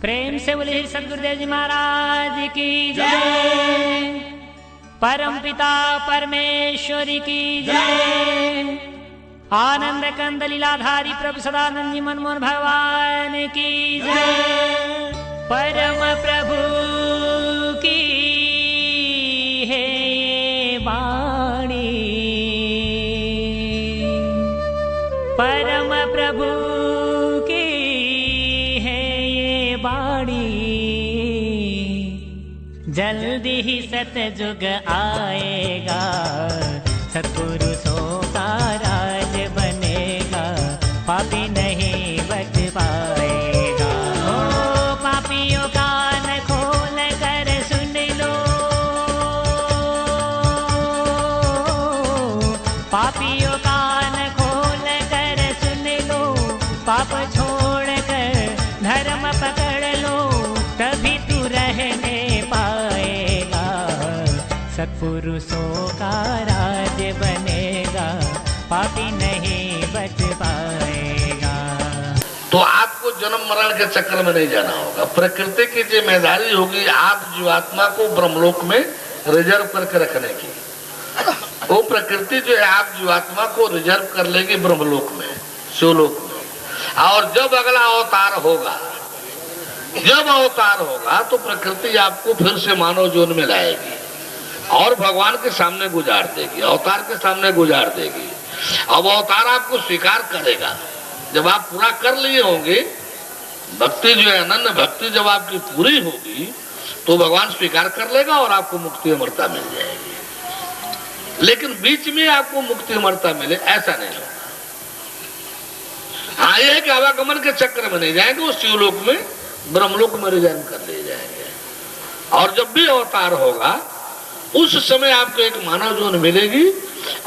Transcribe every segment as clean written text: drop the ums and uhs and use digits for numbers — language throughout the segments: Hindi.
प्रेम से बोले सदगुरुदेव जी महाराज की जय। परम पिता परमेश्वरी की जय। आनंद कंद लीलाधारी प्रभु सदानंद जी मनमोहन भगवान की जय। परम प्रभु की है ये वाणी, परम प्रभु की है ये वाणी। जल्दी ही सतयुग आएगा, सत्पुरुषों का राज बनेगा, पापी नहीं बच पाएगा। ओ पापियों कान खोल कर सुन लो, पापियों कान खोल कर सुन लो, पाप छोड़ कर धर्म पकड़ लो, तभी तू रहने पाएगा, सत्पुरुषों का राज बनेगा, पापी नहीं बच पाएगा। तो आपको जन्म मरण के चक्कर में नहीं जाना होगा। प्रकृति की जिम्मेदारी होगी आप जीवात्मा को ब्रह्मलोक में रिजर्व करके रखने की। वो प्रकृति जो है आप जीवात्मा को रिजर्व कर लेगी ब्रह्मलोक में, शिवलोक में। और जब अगला अवतार होगा, जब अवतार होगा तो प्रकृति आपको फिर से मानव जीवन में लाएगी और भगवान के सामने गुजार देगी, अवतार के सामने गुजार देगी। अब अवतार आपको स्वीकार करेगा जब आप पूरा कर लिए होंगे। भक्ति जो है अनन्य भक्ति जब आपकी पूरी होगी तो भगवान स्वीकार कर लेगा और आपको मुक्ति अमरता मिल जाएगी। लेकिन बीच में आपको मुक्ति अमरता मिले ऐसा नहीं होगा। हाँ, यह है कि आवागमन के चक्कर में नहीं जाएंगे, वो शिवलोक में ब्रह्मलोक में रिजर्व कर ले जाएंगे। और जब भी अवतार होगा उस समय आपको एक मानव जीवन मिलेगी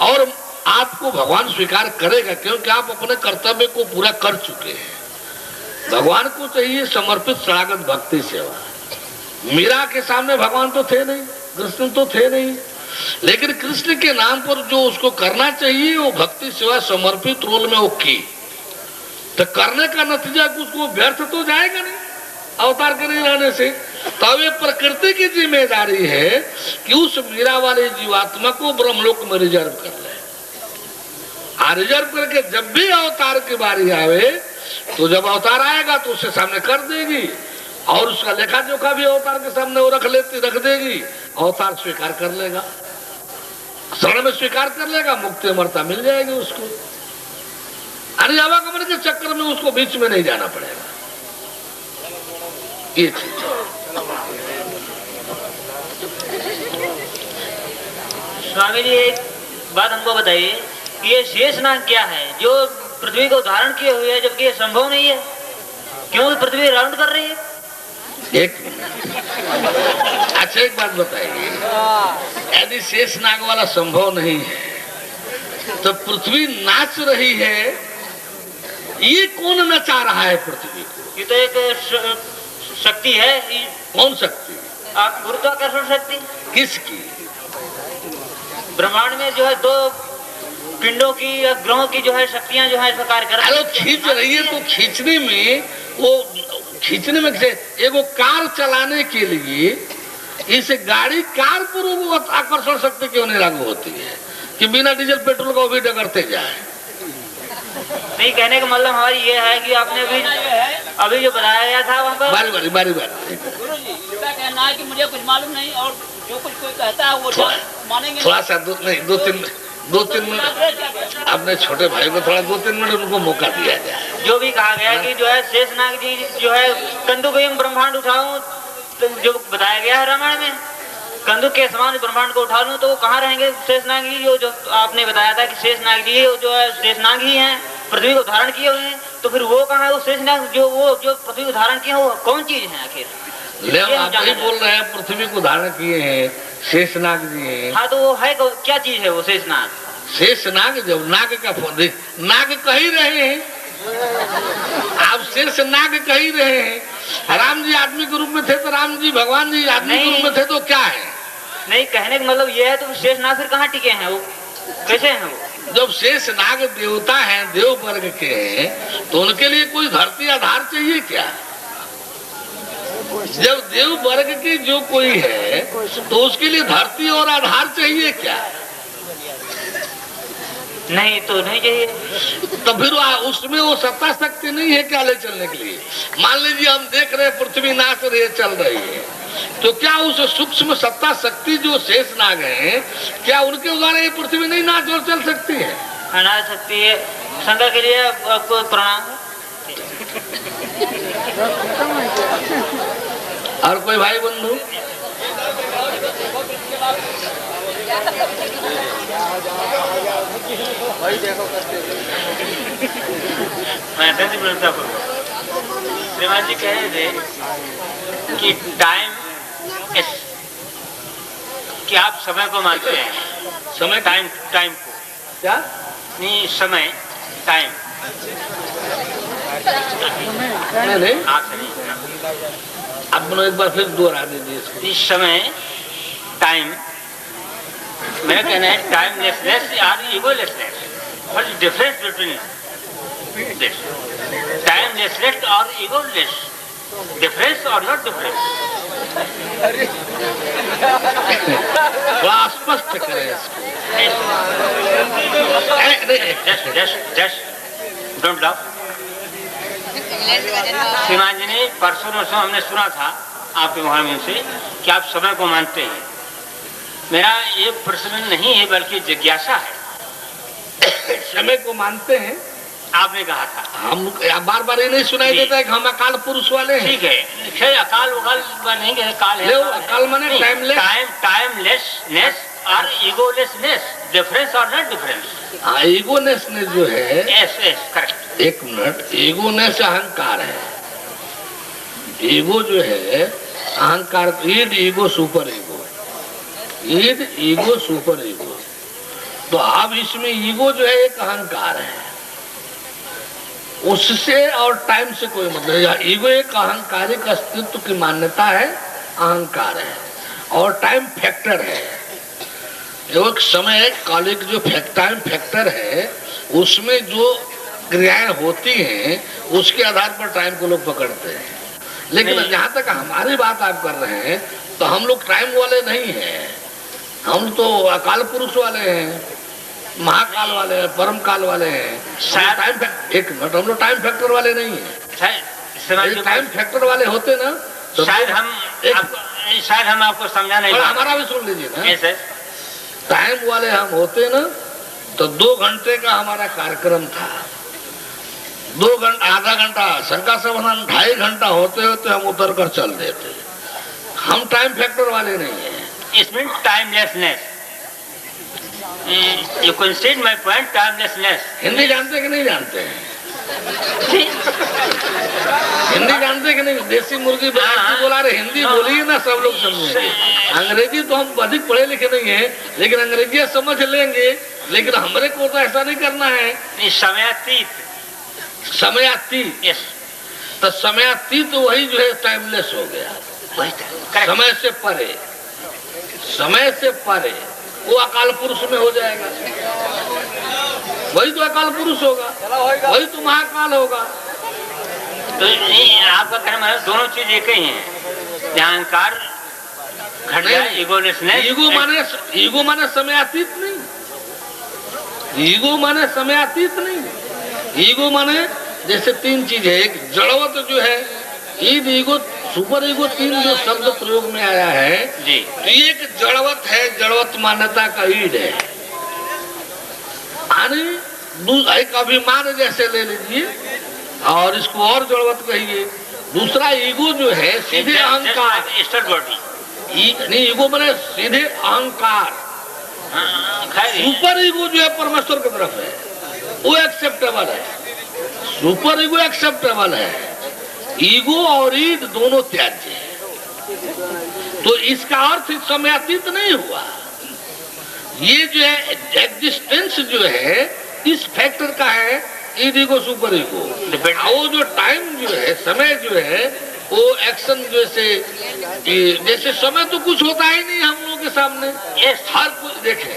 और आपको भगवान स्वीकार करेगा, क्योंकि आप अपने कर्तव्य को पूरा कर चुके हैं। भगवान को चाहिए समर्पित शरणागत भक्ति सेवा। मीरा के सामने भगवान तो थे नहीं, कृष्ण तो थे नहीं, लेकिन कृष्ण के नाम पर जो उसको करना चाहिए वो भक्ति सेवा समर्पित रोल में वो की, तो करने का नतीजा उसको व्यर्थ तो जाएगा नहीं अवतार के नहीं रहने से। तब ये प्रकृति की जिम्मेदारी है कि उस मीरा वाले जीवात्मा को ब्रह्मलोक में रिजर्व कर ले। रिजर्व करके जब भी अवतार की बारी आवे तो जब अवतार आएगा तो उसके सामने कर देगी और उसका लेखा जोखा भी अवतार के सामने वो रख देगी। अवतार स्वीकार कर लेगा, शरण में स्वीकार कर लेगा, मुक्ति अमरता मिल जाएगी उसको। अरे आवागमन के चक्कर में उसको बीच में नहीं जाना पड़ेगा। ये चीज स्वामी जी, एक बात हमको बताइए कि ये शेषनाग क्या है जो पृथ्वी को धारण किए हुए है, जबकि ये संभव नहीं है? क्यों पृथ्वी राउंड कर रही है? एक अच्छा एक बात बताइए, यदि शेषनाग वाला संभव नहीं है तो पृथ्वी नाच रही है, ये कौन नचा रहा है पृथ्वी को? ये तो एक शक्ति है। कौन शक्ति? गुरुत्वाकर्षण शक्ति। किसकी? ब्रह्मांड में जो है दो पिंडों की या ग्रहों की जो है शक्तियां जो है इस प्रकार कर अरे खींच रही है, तो खींचने में एगो कार चलाने के लिए इस गाड़ी कार पर वो आकर्षण शक्ति क्यों नहीं लागू होती है कि बिना डीजल पेट्रोल का वो भी डगरते जाए? नहीं, कहने का मतलब हमारी ये है कि आपने अभी जो बताया गया था वहाँ पर बारी गुरुजी का कहना है कि मुझे कुछ मालूम नहीं और जो कुछ कोई कहता है वो मानेंगे। थोड़ा सा दो तीन मिनट अपने छोटे भाई को थोड़ा 2-3 मिनट उनको मौका दिया जाए। जो भी कहा गया कि जो है शेषनाग जी जो है कंदु को ब्रह्मांड उठाऊं, तो जो बताया गया है रामायण में, कंदु के समान ब्रह्मांड को उठा लूं तो वो कहाँ रहेंगे शेषनाग जी? जो आपने बताया था कि शेषनाग जी जो है शेषनाग ही हैं, पृथ्वी को धारण किए हुए हैं, तो फिर वो कहाँ है? वो शेषनाग जो पृथ्वी को धारण किए वो कौन चीज है आखिर? ले आप ही बोल रहे हैं पृथ्वी को धारण किए हैं शेषनाग जी हैं। हाँ, तो वो है क्या चीज है वो शेषनाग? शेषनाग जब नाग का नाग कह ही रहे हैं आप, शेषनाग कह ही रहे हैं। राम जी आदमी के रूप में थे तो राम जी, भगवान जी आदमी के रूप में थे तो क्या है? नहीं, कहने का मतलब ये है तो शेषनाग फिर कहाँ टिके हैं? वो कैसे हैं वो? जब शेषनाग देवता हैं, देव वर्ग के हैं, तो उनके लिए कोई धरती आधार चाहिए क्या? जब देव वर्ग की जो कोई है तो उसके लिए धरती और आधार चाहिए क्या? नहीं तो नहीं चाहिए। तो फिर उसमें वो सत्ता शक्ति नहीं है क्या ले चलने के लिए? मान लीजिए हम देख रहे हैं पृथ्वी नाच रही है, चल रही है, तो क्या उस सूक्ष्म सत्ता शक्ति जो शेष नाग है, क्या उनके द्वारा ये पृथ्वी नहीं नाच और चल सकती है? नाच सकती है। शंकर के लिए आपको प्रणाम। और कोई भाई बंधु? श्रीमान जी कह रहे थे कि टाइम कि आप समय को मानते हैं। समय टाइम को क्या नहीं, समय टाइम नहीं, आप नहीं। आप एक बार फिर दोहरा दीजिए इसको। इस समय टाइम, मेरा कहना है टाइमलेसनेस और egolessness. What is difference between this? Timelessness और ईगोलेस, डिफरेंस और नॉट डिफरेंस? थोड़ा स्पष्ट करें इसको। Just don't love. श्रीमान जी ने परसों नरसों हमने सुना था आपके मुहामिन से कि आप समय को मानते हैं। मेरा ये प्रश्न नहीं है बल्कि जिज्ञासा है। समय को मानते हैं आपने कहा था। हम बार बार ये नहीं सुनाई देता है कि हम अकाल पुरुष वाले हैं। ठीक है, खैर अकाल उकाल नहीं है, काल है। अकाल माने टाइमलेस, टाइमलेसनेस और ईगोलेसनेस, डिफरेंस और नॉट डिफरेंस? हाँ, ईगोनेसनेस जो है, यस करेक्ट। एक मिनट, ईगोनेस अहंकार है। ईगो जो है अहंकार, ईड ego super ego, ईड ego super ego. तो अब इसमें ईगो जो है एक अहंकार है, उससे और टाइम से कोई मतलब। ईगो एक अहंकारिक अस्तित्व की मान्यता है, अहंकार है, और टाइम फैक्टर है। एक समय कालिक जो टाइम फैक्टर है, उसमें जो क्रियाएं होती हैं उसके आधार पर टाइम को लोग पकड़ते हैं। लेकिन जहाँ तक हमारी बात आप कर रहे हैं तो हम लोग टाइम वाले नहीं हैं, हम तो अकाल पुरुष वाले हैं, महाकाल वाले हैं, परम काल वाले हैं। टाइम एक मिनट, हम लोग टाइम फैक्टर वाले नहीं है। टाइम फैक्टर वाले होते ना तो शायद हम आपको समझा नहीं। हमारा भी सुन लीजिए ना। सर, टाइम वाले हम होते ना तो 2 घंटे का हमारा कार्यक्रम था, 2 घंटा, आधा घंटा शंका समाधान, 2.5 घंटा होते होते हम उतर कर चल देते। हम टाइम फैक्टर वाले नहीं है। इसमें timelessness, you कंसीड my point, timelessness. Hindi जानते कि नहीं जानते हैं? हिंदी जानते कि नहीं? देसी मुर्गी बोला रहे, हिंदी बोलिए ना, सब लोग समझेंगे। अंग्रेजी तो हम अधिक पढ़े लिखे नहीं है, लेकिन अंग्रेजी समझ लेंगे। लेकिन हमारे को तो ऐसा नहीं करना है। समयातीत, यस। तो समयातीत वही जो है टाइमलेस हो गया। समय से परे, समय से परे वो अकाल पुरुष में हो जाएगा। वही तो अकाल पुरुष होगा, वही तो महाकाल होगा। तो आपका कहना है दोनों चीज एक ही है। अहंकार घट गया, ईगोलेसनेस। ईगो माने समयातीत नहीं, ईगो माने समयातीत नहीं। ईगो माने जैसे 3 चीज है। एक जड़वत जो है, ईड ईगो सुपर ईगो, 3 जो शब्द प्रयोग में आया है जी। तो एक जड़वत है, जड़वत मान्यता का ईड है। एक अभिमान जैसे ले लीजिए, और इसको और जड़वत कहिए। दूसरा ईगो जो है सीधे अहंकार, नहीं, ईगो माने सीधे अहंकार। सुपर ईगो जो है परमेश्वर की तरफ है, वो एक्सेप्टेबल है। सुपर ईगो एक्सेप्टेबल है, ईगो और ईड दोनों त्याज्य है। तो इसका अर्थ समयातीत नहीं हुआ। ये जो है एग्जिस्टेंस जो है इस फैक्टर का है, ईड ईगो सुपर ईगो। वो जो टाइम जो है, समय जो है, वो एक्शन जैसे समय तो कुछ होता ही नहीं हम लोगों के सामने। हर कुछ देखे,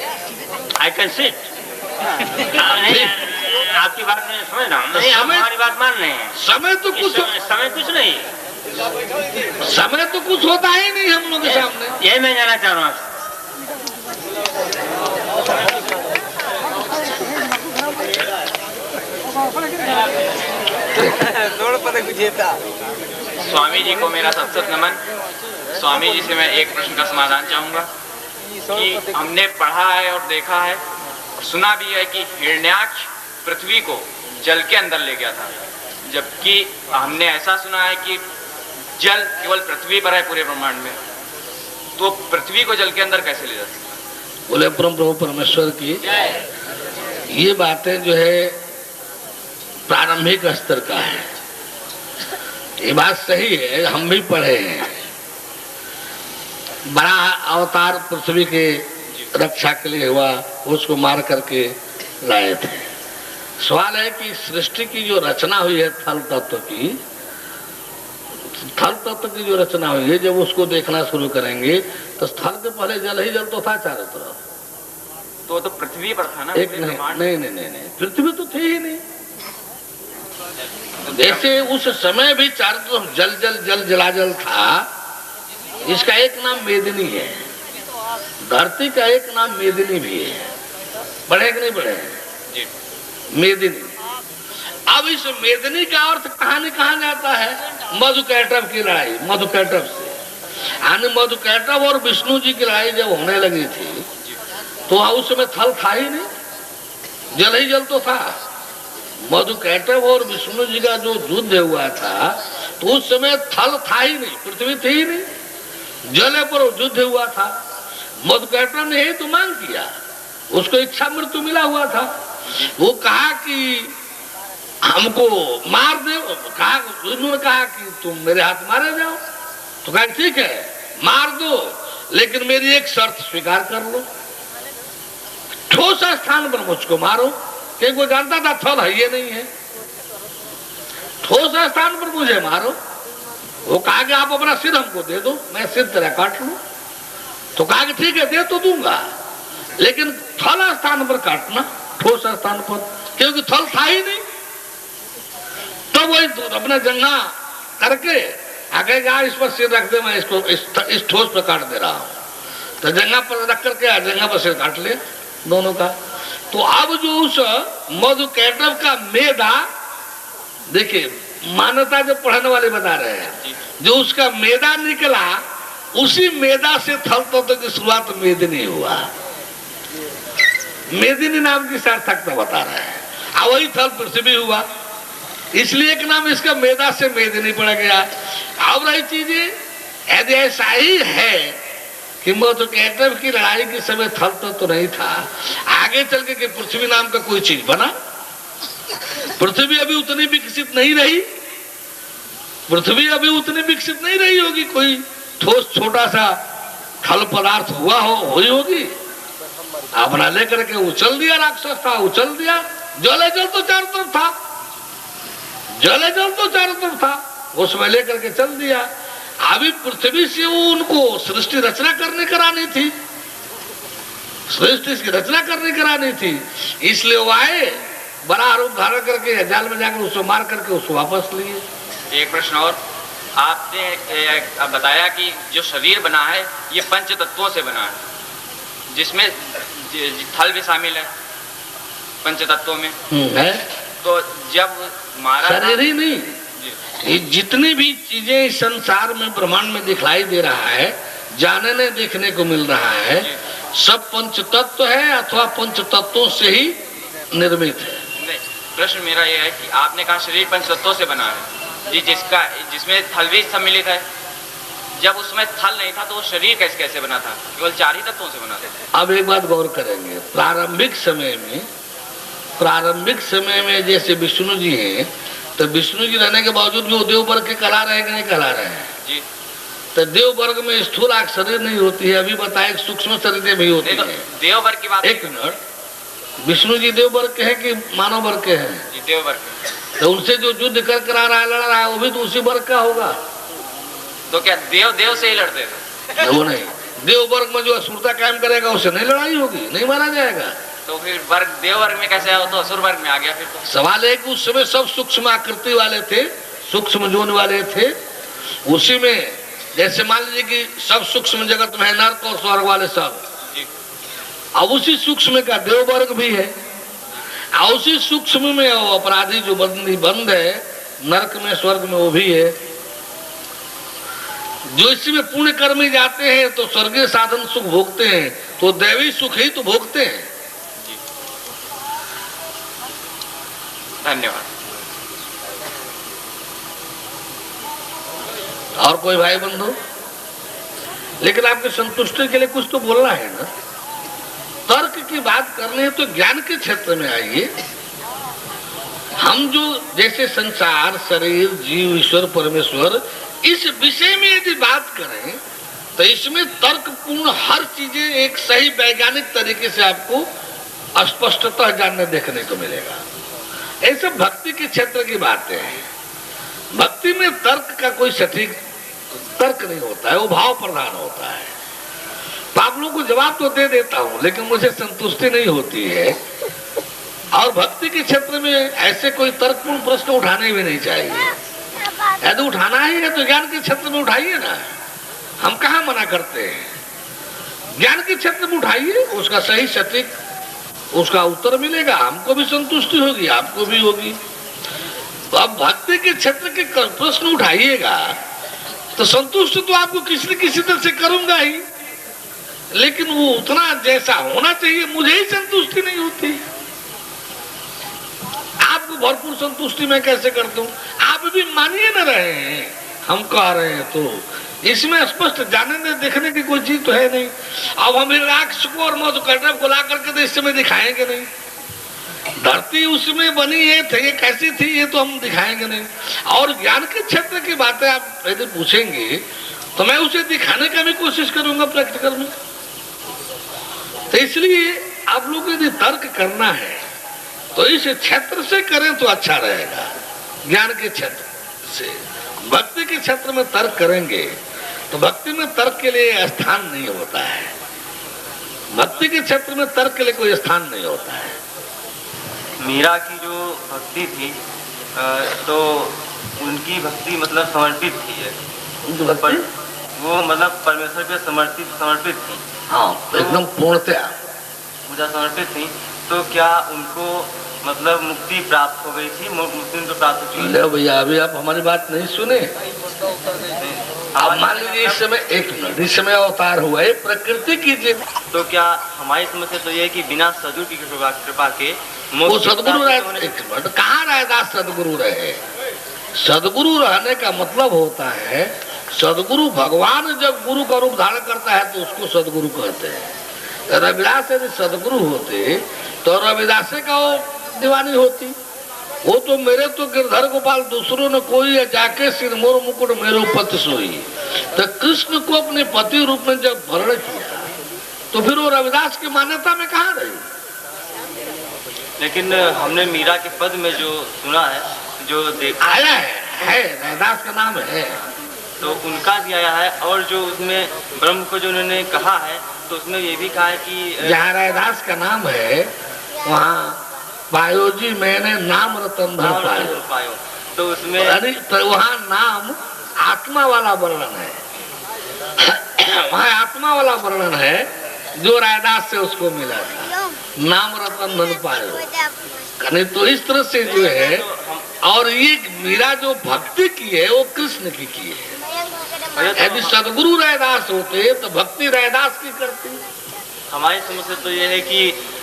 आई कैन सी आपकी बात में समझ रहा हूँ। नहीं, आप हमारी बात मान रहे हैं। समय तो कुछ समय कुछ नहीं। समय तो कुछ होता ही नहीं हम लोग के सामने। ये मैं जाना चाह रहा हूँ। स्वामी जी को मेरा सत नमन। स्वामी जी से मैं एक प्रश्न का समाधान चाहूंगा कि हमने पढ़ा है और देखा है और सुना भी है कि हिरण्याक्ष पृथ्वी को जल के अंदर ले गया था, जबकि हमने ऐसा सुना है कि जल केवल पृथ्वी पर है पूरे ब्रह्मांड में, तो पृथ्वी को जल के अंदर कैसे ले जा सकता? बोले परम प्रभु परमेश्वर की ये बातें जो है प्रारंभिक स्तर का है। ये बात सही है, हम भी पढ़े हैं। बड़ा अवतार पृथ्वी के रक्षा के लिए हुआ, उसको मार करके लाए थे। सवाल है कि सृष्टि की जो रचना हुई है थल तत्व की, थल तत्व की जो रचना हुई है, जब उसको देखना शुरू करेंगे तो स्थल के पहले जल ही जल तो था चारों तरफ। तो पृथ्वी पर था ना? एक नहीं, पृथ्वी तो थी ही नहीं। जैसे उस समय भी चारों तरफ जल जल जल जलाजल था। इसका एक नाम मेदिनी है, धरती का एक नाम मेदिनी भी है। बढ़े कि नहीं बढ़े? मेदिनी। अब इस मेदिनी का अर्थ कहानी कहा जाता है? मधुकैटभ की लड़ाई, मधुकैटभ से। यानी मधुकैटभ और विष्णु जी की लड़ाई जब होने लगी थी तो उस समय थल था ही नहीं, जल ही जल तो था। मधुकैटभ और विष्णु जी का जो युद्ध हुआ था तो उस समय थल था ही नहीं, पृथ्वी थी ही नहीं, जल पर युद्ध हुआ था। मधुकैटभ ने ही तो मांग किया, उसको इच्छा मृत्यु मिला हुआ था। वो कहा कि हमको मार दे, कहा विष्णु ने कहा कि तुम मेरे हाथ मारे जाओ, तो कहा ठीक है मार दो, लेकिन मेरी एक शर्त स्वीकार कर लो, ठोस स्थान पर मुझको मारो। कि कोई जानता था थल है ये नहीं है, ठोस स्थान पर मुझे मारो। वो कहा कि आप अपना सिर हमको दे दो, मैं सिर तेरा काट लूं। तो कहा कि ठीक है दे तो दूंगा, लेकिन थल स्थान पर काटना, ठोस स्थान पर, क्योंकि थल था ही नहीं। तो वही अपना जंघा करके आगे इस पर सिर रख दे, मैं इसको इस ठोस पर काट दे रहा हूं। तो जंघा पर रख करके जंघा पर सिर काट लिया दोनों का। तो अब जो उस मधुकैटभ का मेदा, देखिए मान्यता जो पढ़ने वाले बता रहे हैं, जो उसका मेदा निकला, उसी मेदा से थल तत्व की शुरुआत मेदिनी हुआ। मेदिनी नाम की सार्थकता बता रहे हैं। अब वही थल पृथ्वी हुआ, इसलिए एक नाम इसका मेदा से मेदिनी पड़ गया। अब रही चीजें यदि ऐसा ही है कि मधुकैटभ की लड़ाई के समय थल तो नहीं था, आगे चल के पृथ्वी नाम का कोई चीज बना। पृथ्वी अभी उतनी विकसित नहीं रही, पृथ्वी अभी उतनी विकसित नहीं रही होगी, कोई ठोस छोटा सा थल पदार्थ हुआ हुई होगी। अपना लेकर के उछल दिया, राक्षस था उछल दिया, जल जल तो चारों तरफ था, जल जल तो चारों तरफ था, उसमें लेकर के चल दिया। अभी पृथ्वी से वो उनको सृष्टि रचना करने करानी थी, सृष्टि की रचना करने करानी थी, इसलिए वो आए, बड़ा रूप धारण करके जाल में जाकर उसको मार करके उसको वापस लिए। एक प्रश्न और, आपने बताया कि जो शरीर बना है ये पंच तत्वों से बना है, जिसमें थल भी शामिल है पंच तत्वों में है। तो जब मारा शरीर ही नहीं, ये जितनी भी चीजें इस संसार में ब्रह्मांड में दिखाई दे रहा है, जानने देखने को मिल रहा है, सब पंच तत्व है अथवा पंच तत्वों से ही निर्मित है। नहीं, प्रश्न मेरा यह है कि आपने कहा शरीर पंच तत्वों से बना है जी, जिसमें थल भी सम्मिलित है। जब उसमें थल नहीं था तो वो शरीर कैसे बना था? केवल 4 ही तत्वों से बना था। अब एक बात गौर करेंगे, प्रारंभिक समय में जैसे विष्णु जी हैं, तो विष्णु जी रहने के बावजूद भी वो देव वर्ग के कहला रहे हैं कि नहीं कहला रहे हैं जी? तो देव वर्ग में स्थूल शरीर नहीं होती है, अभी बताए सूक्ष्म शरीर भी होती है। देव वर्ग की बात, एक मिनट, विष्णु जी देव वर्ग के हैं कि मानव वर्ग के हैं? जी देव वर्ग। तो उनसे जो युद्ध कर करा रहा है, लड़ रहा है, वो भी तो उसी वर्ग का होगा। तो क्या देव से ही लड़ते थे? वो नहीं, देव वर्ग में जो असुरता कायम करेगा उससे नहीं लड़ाई होगी, नहीं मारा जाएगा। तो फिर वर्ग देव वर्ग में कैसे आया? तो असुर वर्ग में आ गया। फिर तो सवाल है कि उस समय सब सूक्ष्म आकृति वाले थे, सूक्ष्म जोन वाले थे, उसी में जैसे मान लीजिए कि सब सूक्ष्म जगत में है नर्क और स्वर्ग वाले सब, अब उसी सूक्ष्म का देव वर्ग भी है, और उसी सूक्ष्म में वो अपराधी जो बंद है नरक में स्वर्ग में वो भी है। जो इसमें पुण्य कर्मी जाते हैं तो स्वर्गीय साधन सुख भोगते हैं, तो दैवी सुख ही तो भोगते हैं। धन्यवाद। और कोई भाई बंधु? लेकिन आपकी संतुष्टि के लिए कुछ तो बोलना है ना। तर्क की बात करनी है तो ज्ञान के क्षेत्र में आइए। हम जो जैसे संसार, शरीर, जीव, ईश्वर, परमेश्वर, इस विषय में यदि बात करें तो इसमें तर्कपूर्ण हर चीजें एक सही वैज्ञानिक तरीके से आपको स्पष्टतः जानने देखने को मिलेगा। ऐसे भक्ति के क्षेत्र की बातें हैं। भक्ति में तर्क का कोई सटीक तर्क नहीं होता है, वो भाव प्रधान होता है। तो आप लोगों को जवाब तो दे देता हूं, लेकिन मुझे संतुष्टि नहीं होती है। और भक्ति के क्षेत्र में ऐसे कोई तर्कपूर्ण प्रश्न उठाने भी नहीं चाहिए। यदि उठाना ही है तो ज्ञान के क्षेत्र में उठाइए ना, हम कहाँ मना करते हैं। ज्ञान के क्षेत्र में उठाइए, उसका सही सटीक उसका उत्तर मिलेगा, हमको भी संतुष्टि होगी, आपको भी होगी। तो अब भक्ति के क्षेत्र के प्रश्न उठाइएगा तो संतुष्ट तो आपको किसी न किसी तरह से करूंगा ही, लेकिन वो उतना जैसा होना चाहिए मुझे ही संतुष्टि नहीं होती। आपको भरपूर संतुष्टि मैं कैसे कर दूं? आप भी मानिए न रहे हैं, हम कह रहे हैं तो इसमें स्पष्ट जानने देखने की कोई चीज तो है नहीं। अब हम राक्ष को और मधुकर्णव को ला करके तो इस समय दिखाएंगे नहीं। धरती उसमें बनी है तो ये कैसी थी ये तो हम दिखाएंगे नहीं। और ज्ञान के क्षेत्र की बातें आप यदि पूछेंगे तो मैं उसे दिखाने का भी कोशिश करूंगा प्रैक्टिकल में। तो इसलिए आप लोग यदि तर्क करना है तो इस क्षेत्र से करें तो अच्छा रहेगा। ज्ञान के क्षेत्र से, भक्ति के क्षेत्र में तर्क करेंगे तो भक्ति में तर्क के लिए स्थान नहीं होता है। भक्ति के क्षेत्र में तर्क के लिए कोई स्थान नहीं होता है। मीरा की जो भक्ति थी तो उनकी भक्ति मतलब समर्पित थी, वो मतलब परमेश्वर पे समर्पित थी। हाँ, एकदम पूर्णतया पूजा समर्पित थी। तो क्या उनको मतलब मुक्ति प्राप्त हो गई थी? मुक्ति उनको प्राप्त हो चुकी है? भैया अभी आप हमारी बात नहीं सुने। अब मान लीजिए इस समय एक मिनट, इस समय अवतार हुआ है प्रकृति की जीव। तो क्या हमारी समस्या तो ये है कि बिना सदगुरु की कृपा के वो सदगुरु रहे। एक मिनट, कहाँ रैदास सदगुरु रहे? सदगुरु रहने का मतलब होता है सदगुरु भगवान जब गुरु का रूप धारण करता है तो उसको सदगुरु कहते हैं। रविदास यदि सदगुरु होते तो रविदास का वो दीवानी होती। वो तो मेरे तो गिरधर गोपाल दूसरों ने कोई जाके सिरमोर मुकुट मेरो पति सोई। तो कृष्ण को अपने पति रूप में जब वर्ण किया तो फिर वो रविदास की मान्यता में कहाँ रही? लेकिन हमने मीरा के पद में जो सुना है, जो देखा आया है रविदास का नाम है तो उनका भी आया है। और जो उसमें ब्रह्म को जो उन्होंने कहा है तो उसमें ये भी कहा है कि जहाँ रैदास का नाम है वहाँ पायो जी मैंने नाम रतन धन पायो। तो उसमें तो वहाँ नाम आत्मा वाला वर्णन है। वहाँ आत्मा वाला वर्णन है जो रैदास से उसको मिला था, नाम रतन धन पायो। तो इस तरह से जो है, और ये मीरा जो भक्ति की है वो कृष्ण की है। यदि सदगुरु रैदास होते तो भक्ति रैदास की करती। हमारी समस्या तो ये है कि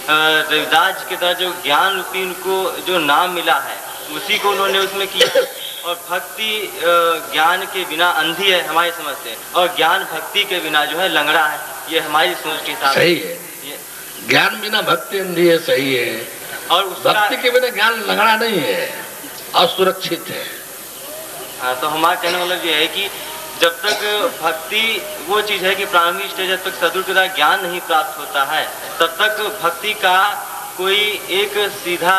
रविदास के द्वारा जो ज्ञान रूपी उनको जो नाम मिला है उसी को उन्होंने उसमें किया, और भक्ति ज्ञान के बिना अंधी है हमारी समझ से, और ज्ञान भक्ति के बिना जो है लंगड़ा है। ये हमारी सोच के हिसाब से सही है। ज्ञान बिना भक्ति अंधी है, सही है। और भक्ति के बिना ज्ञान लंगड़ा नहीं है, असुरक्षित है। हाँ, तो हमारा कहने मतलब ये है कि जब तक भक्ति वो चीज है कि प्रारंभिक स्टेज, जब तक सदगुरु के द्वारा ज्ञान नहीं प्राप्त होता है तब तक भक्ति का कोई एक सीधा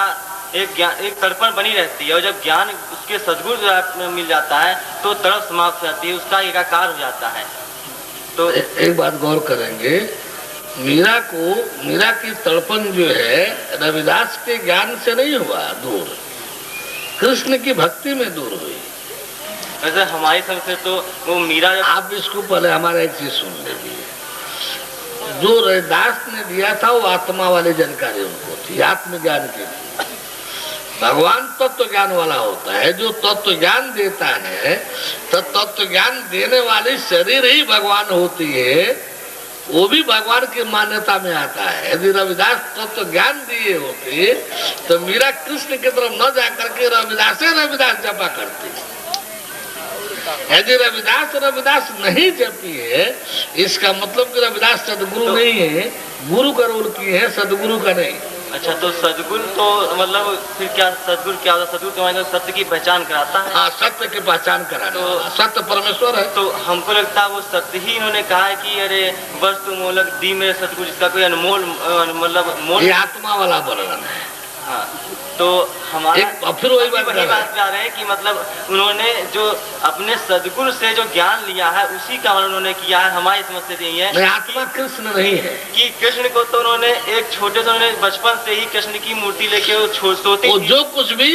एक तर्पण बनी रहती है। और जब ज्ञान उसके सदगुरु द्वारा मिल जाता है तो तड़प समाप्त हो जाती है, उसका एकाकार हो जाता है। तो एक बात गौर करेंगे, मीरा की तड़पन जो है रविदास के ज्ञान से नहीं हुआ दूर, कृष्ण की भक्ति में दूर हुई। वैसे हमारी समझ से तो वो मीरा आप इसको पहले हमारा एक चीज सुन लीजिए। जो रविदास ने दिया था वो आत्मा वाली जानकारी उनको थी, आत्मज्ञान की थी। भगवान तत्व ज्ञान वाला होता है, जो तत्व ज्ञान देता है, तो तत्व ज्ञान देने वाली शरीर ही भगवान होती है, वो भी भगवान की मान्यता में आता है। यदि रविदास तत्व ज्ञान दिए होते तो मीरा कृष्ण की तरफ न जाकर के रविदास जपा करती। यदि रविदास नहीं जपी है, इसका मतलब कि रविदास सदगुरु नहीं है, गुरु का रोल किए हैं, सदगुरु का नहीं। अच्छा, तो सदगुरु तो मतलब फिर क्या सदगुरु क्या होता? सदगुरु तो मतलब सत्य की पहचान कराता है। हाँ, सत्य की पहचान कराना। तो सत्य परमेश्वर है। तो हमको लगता है वो सत्य ही इन्होंने कहा है कि अरे वस्तु मूलक दी मेरे सदगुरु, जिसका कोई अनमोल मतलब मोल, ये आत्मा वाला वर्णन है। हाँ, तो हमारा फिर वही बात जा रहे हैं कि मतलब उन्होंने जो अपने सदगुरु से जो ज्ञान लिया है उसी का वर्णन उन्होंने किया है। हमारी समझ से यही है नहीं, आत्मा कृष्ण नहीं है कि कृष्ण को तो उन्होंने एक छोटे से उन्होंने बचपन से ही कृष्ण की मूर्ति लेके वो जो कुछ भी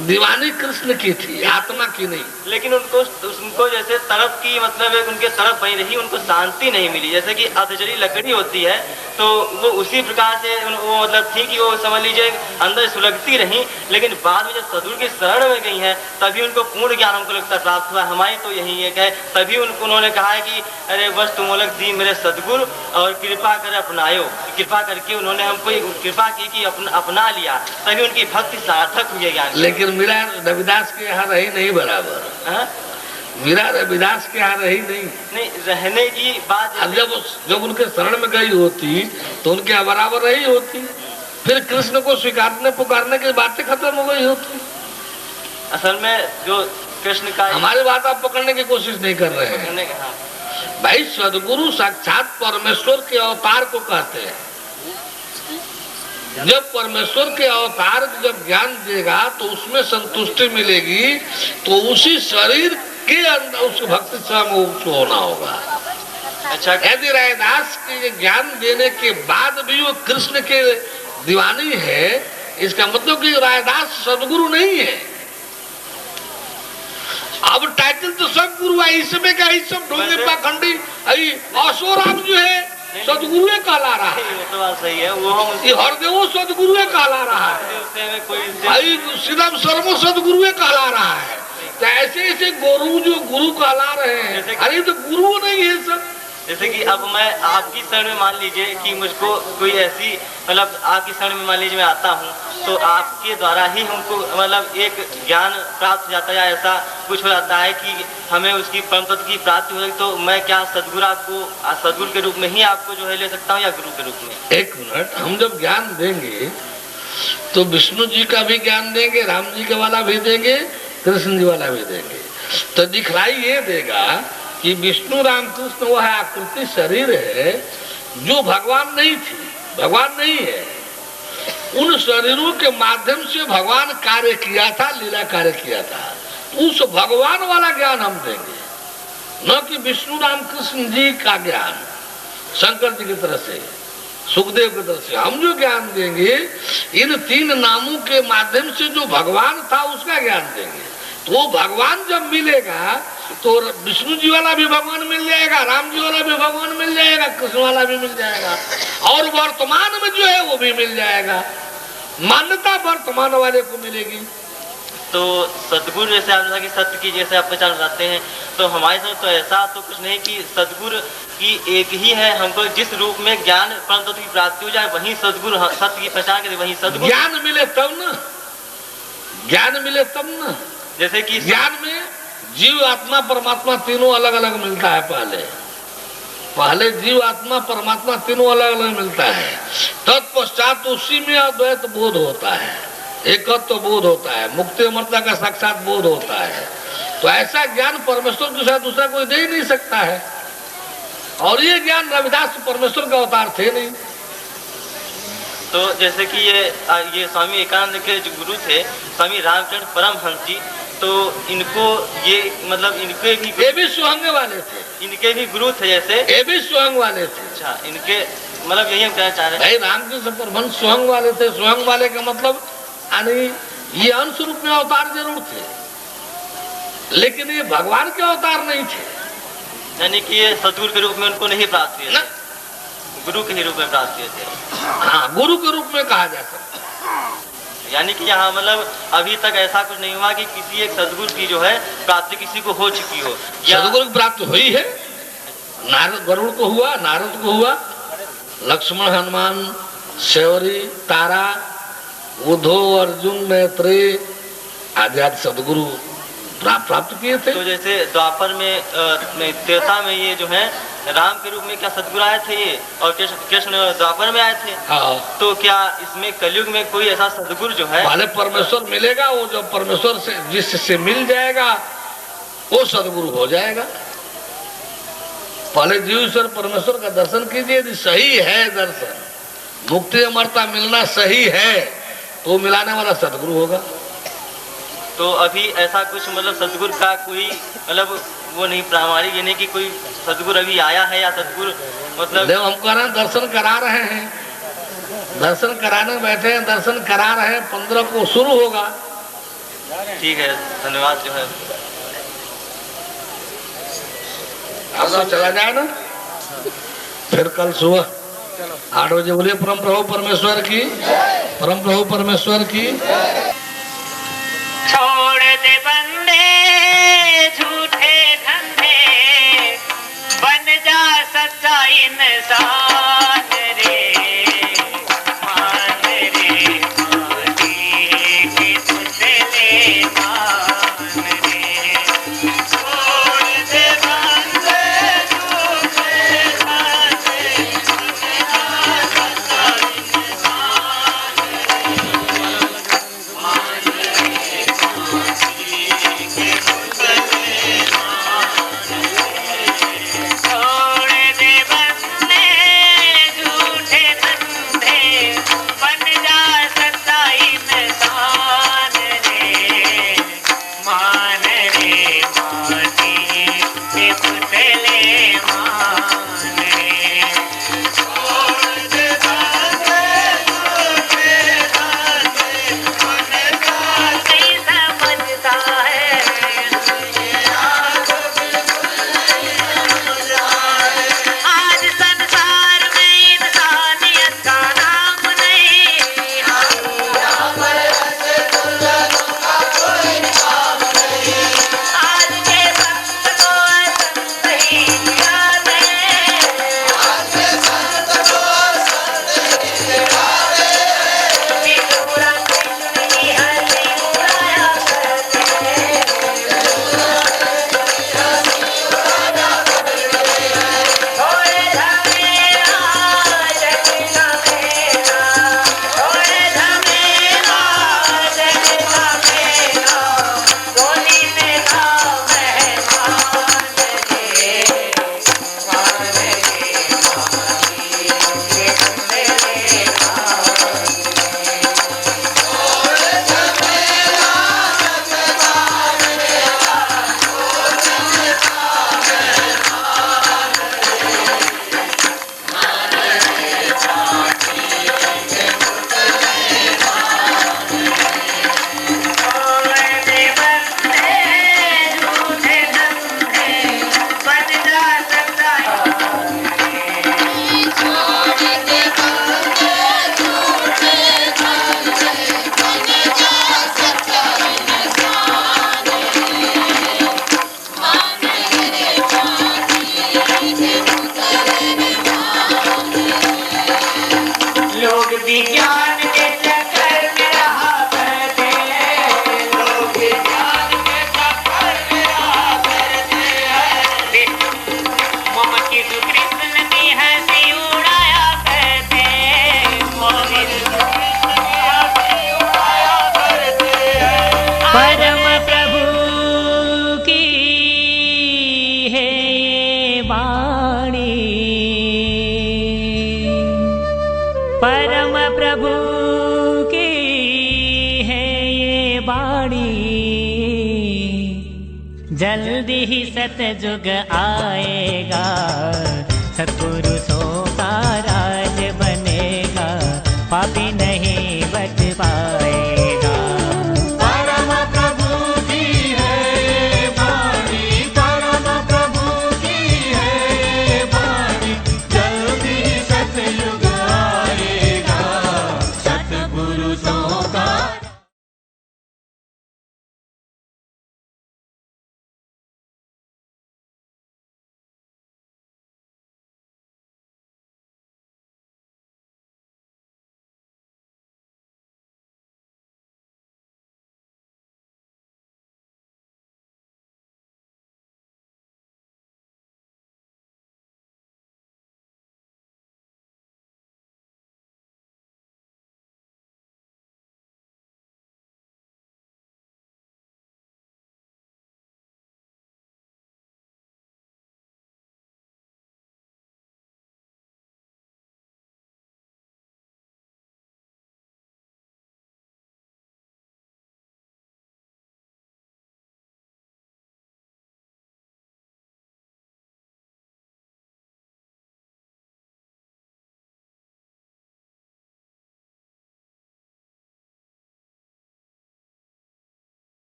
दीवानी कृष्ण की थी, आत्मा की नहीं। लेकिन उनको जैसे तरफ की मतलब एक उनके तरफ बनी रही, उनको शांति नहीं मिली। जैसे कि अर्धजली लकड़ी होती है तो वो उसी प्रकार से वो मतलब थी कि वो समझ लीजिए अंदर सुलगती रही, लेकिन बाद में जब सदगुरु की शरण में गई है तभी उनको पूर्ण ज्ञान हमको लगता प्राप्त हुआ। हमारी तो यही एक है, तभी उन्होंने कहा है कि अरे वस्तु मूलक दी मेरे सदगुरु और कृपा कर अपनायो। कृपा करके उन्होंने हमको कृपा की कि अपना लिया, तभी उनकी भक्ति सार्थक हुई ज्ञान। लेकिन मीरा रविदास के यहाँ रही नहीं बराबर। मीरा रविदास के यहाँ रही नहीं रहने की बात। अब जब उनके शरण में गई होती तो उनके यहाँ बराबर रही होती, फिर कृष्ण को स्वीकारने पुकारने की बातें खत्म हो गई होती। असल में जो कृष्ण का हमारी बात आप पकड़ने की कोशिश नहीं कर रहे हैं। भाई सदगुरु साक्षात परमेश्वर के अवतार को कहते हैं। जब परमेश्वर के अवतार जब ज्ञान देगा तो उसमें संतुष्टि मिलेगी, तो उसी शरीर के अंदर उस भक्ति से होना होगा। अच्छा, यदि रविदास के ज्ञान देने के बाद भी वो कृष्ण के दीवानी है, इसका मतलब कि रविदास सदगुरु नहीं है। अब टाइटल तो सब गुरु है, इसमें क्या सब ढोंगे पाखंडी अशोराम जो है सदगुरु कहला रहा है। वो तो बात सही है, वो हरदेव सदगुरु कहला रहा है, श्रीराम शर्मा सदगुरु कहला रहा है। तो ऐसे ऐसे गुरु जो गुरु कहला रहे हैं, अरे तो गुरु नहीं है सब। जैसे कि अब मैं आपकी शरण में मान लीजिए कि मुझको कोई ऐसी मतलब आपकी शरण में मान लीजिए मैं आता हूँ, तो आपके द्वारा ही हमको मतलब एक ज्ञान प्राप्त हो जाता है, ऐसा कुछ हो जाता है कि हमें उसकी परम तत्व की प्राप्ति हो जाती। तो मैं क्या सदगुरु आपको सदगुरु के रूप में ही आपको जो है ले सकता हूँ या गुरु के रूप में? एक मिनट, हम जब ज्ञान देंगे तो विष्णु जी का भी ज्ञान देंगे, राम जी के वाला भी देंगे, कृष्ण जी वाला भी देंगे। तो दिखलाई ये देगा कि विष्णु राम कृष्ण वह आकृति शरीर है जो भगवान नहीं थी, भगवान नहीं है। उन शरीरों के माध्यम से भगवान कार्य किया था, लीला कार्य किया था। उस भगवान वाला ज्ञान हम देंगे, न कि विष्णु राम कृष्ण जी का ज्ञान शंकर जी की तरफ से, सुखदेव की तरफ से। हम जो ज्ञान देंगे इन तीन नामों के माध्यम से जो भगवान था उसका ज्ञान देंगे। तो भगवान जब मिलेगा तो विष्णु जी वाला भी भगवान मिल जाएगा, राम जी वाला भी भगवान मिल जाएगा, कृष्ण वाला भी मिल जाएगा, और वर्तमान में जो है वो भी मिल जाएगा। मान्यता वर्तमान वाले को मिलेगी। तो सदगुरु जैसे आप कि सत्य की जैसे आप पहचान बताते हैं, तो हमारे साथ तो ऐसा तो कुछ नहीं कि सदगुरु की एक ही है। हमको जिस रूप में ज्ञान परम तत्व की प्राप्ति हो जाए वही सदगुरु, सत्य की पहचान करें वही सदगुरु। ज्ञान मिले तब ना, ज्ञान मिले तब ना। जैसे कि ज्ञान में जीव आत्मा परमात्मा तीनों अलग अलग मिलता है। पहले जीव आत्मा परमात्मा तीनों अलग अलग मिलता है, तत्पश्चात उसी में अद्वैत बोध होता है, एकत्व बोध होता है, मुक्ति अमरता का साक्षात बोध होता है। तो ऐसा ज्ञान परमेश्वर के साथ दूसरा कोई दे ही नहीं सकता है। और ये ज्ञान रविदास परमेश्वर का अवतार थे नहीं। तो जैसे कि ये स्वामी विवेकानंद के जो गुरु थे स्वामी रामचंद्र परमहंस जी, तो इनको ये मतलब इनके भी सुहंग वाले थे, इनके भी गुरु थे, जैसे ये भी सुहंग वाले थे। अच्छा, इनके मतलब यही हम कहना चाह रहे हैं भाई रामकृष्ण परमहंस सुहंग वाले थे। सुहंग वाले का मतलब यानी ये अंश रूप में अवतार जरूर थे, लेकिन ये भगवान के अवतार नहीं थे, यानी कि ये सदगुरु के रूप में उनको नहीं प्राप्त हुए ना। थे, गुरु के ही रूप में प्राप्त हुए थे। हाँ, गुरु के रूप में कहा जा सकता। यानी कि यहाँ मतलब अभी तक ऐसा कुछ नहीं हुआ कि किसी एक सदगुरु की जो है प्राप्ति किसी को हो चुकी हो। सदगुरु की प्राप्ति हुई है, नारद गरुड़ को हुआ, नारद को हुआ, लक्ष्मण, हनुमान, शौरी, तारा, उद्धव, अर्जुन, मैत्रेय आदि आदि सदगुरु प्राप्त किए थे। तो जैसे द्वापर में त्रेता में ये जो है राम के रूप में क्या सदगुरु आए थे ये, और कृष्ण द्वापर में आए थे। हाँ। तो क्या इसमें कलयुग में कोई ऐसा सदगुरु जो है? पहले परमेश्वर मिलेगा, वो जो परमेश्वर से जिससे मिल जाएगा वो सदगुरु हो जाएगा। पहले जीव ईश्वर परमेश्वर का दर्शन कीजिए, यदि सही है दर्शन, मुक्ति अमरता मिलना सही है, तो मिलाने वाला सदगुरु होगा। तो अभी ऐसा कुछ मतलब सदगुरु का कोई मतलब वो नहीं प्रामाणिक, यानी कि कोई सदगुरु अभी आया है या सदगुरु मतलब हम कह रहे हैं दर्शन करा रहे हैं, दर्शन कराने बैठे हैं, दर्शन करा रहे हैं, 15 को शुरू होगा। ठीक है, धन्यवाद। जो है अब चला जाए ना, फिर कल सुबह 8 बजे बोलिए परम प्रभु परमेश्वर की, परम प्रभु परमेश्वर की। छोड़ दे बंदे झूठे धंधे, बन जा सच्चा इंसान रे, मान रे माटी के पुतले मान रे। छोड़ दे बंदे झूठे धंधे, बन जा सच्चा इंसान रे, मान रे के पुतले मान रे। छोड़ दे बंदे झूठे धंधे, बन जा सच्चा इंसान रे, मान रे माटी के पुतले मान रे। छोड़ दे बंदे झूठे धंधे, बन जा नहीं समझता है आज संसार में इंसानियत का नाम नहीं। आज के संत को संत ही याद है, पूरा कृष्ण ही हंसी उड़ाया करते हैं। थोड़े धमेरा जग का मेरा, थोड़े धमेरा जग का मेरा, गोली में था मेहमान रे, मान रे माटी के पुतले मान छोड़ दे बंदे झूठे धंधे, बन जा सच्चा लोग विज्ञान के चक्कर में रहा करते हैं, लोग विज्ञान के चक्कर में रहा करते हैं। मोहम्मद की कृष्ण की हंसी उड़ाया करते हैं, मोहम्मद कृष्ण की हंसी उड़ाया करते हैं। परम प्रभु की है ये वाणी, परम प्रभु की है ये वाणी, जल्दी ही सतयुग आएगा, सतगुरु सो